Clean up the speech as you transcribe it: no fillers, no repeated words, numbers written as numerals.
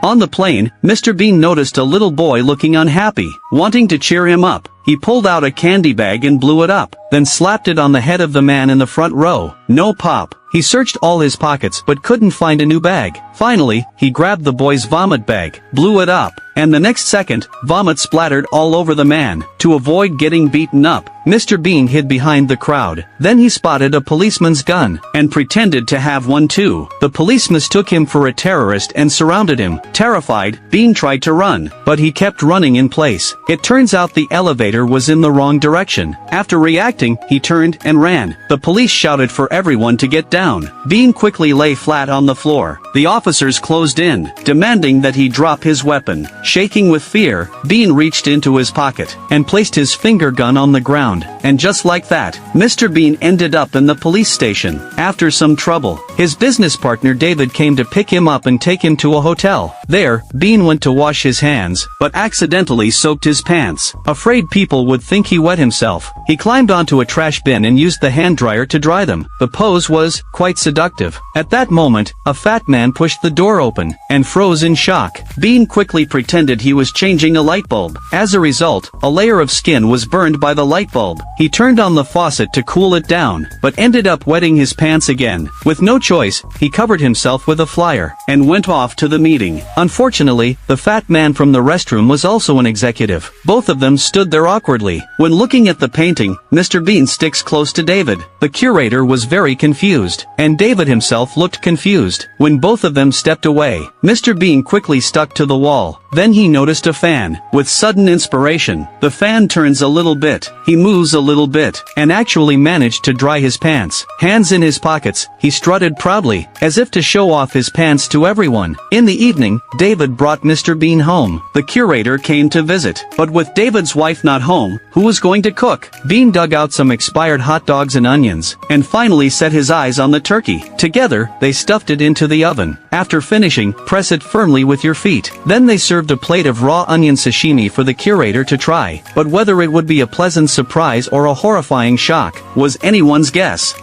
On the plane, Mr. Bean noticed a little boy looking unhappy. Wanting to cheer him up, he pulled out a candy bag and blew it up, then slapped it on the head of the man in the front row. No pop. He searched all his pockets but couldn't find a new bag. Finally, he grabbed the boy's vomit bag, blew it up, and the next second, vomit splattered all over the man. To avoid getting beaten up, Mr. Bean hid behind the crowd. Then he spotted a policeman's gun, and pretended to have one too. The police mistook him for a terrorist and surrounded him. Terrified, Bean tried to run, but he kept running in place. It turns out the elevator was in the wrong direction. After reacting, he turned and ran. The police shouted for everyone to get down. Bean quickly lay flat on the floor. The officers closed in, demanding that he drop his weapon. Shaking with fear, Bean reached into his pocket and placed his finger gun on the ground. And just like that, Mr. Bean ended up in the police station. After some trouble, his business partner David came to pick him up and take him to a hotel. There, Bean went to wash his hands, but accidentally soaked his pants. Afraid people would think he wet himself, he climbed onto a trash bin and used the hand dryer to dry them. The pose was quite seductive. At that moment, a fat man pushed the door open and froze in shock. Bean quickly pretended he was changing a light bulb. As a result, a layer of skin was burned by the light bulb. He turned on the faucet to cool it down, but ended up wetting his pants again. With no choice, he covered himself with a flyer and went off to the meeting. Unfortunately, the fat man from the restroom was also an executive. Both of them stood there awkwardly. When looking at the painting, Mr. Bean sticks close to David. The curator was very confused, and David himself looked confused. When both of them stepped away, Mr. Bean quickly stuck to the wall. Then he noticed a fan. With sudden inspiration, the fan turns a little bit, he moves a little bit, and actually managed to dry his pants. Hands in his pockets, he strutted proudly, as if to show off his pants to everyone. In the evening, David brought Mr. Bean home. The curator came to visit, but with David's wife not home, who was going to cook? Bean dug out some expired hot dogs and onions, and finally set his eyes on the turkey. Together, they stuffed it into the oven. After finishing, press it firmly with your feet. Then they served a plate of raw onion sashimi for the curator to try. But whether it would be a pleasant surprise or a horrifying shock was anyone's guess.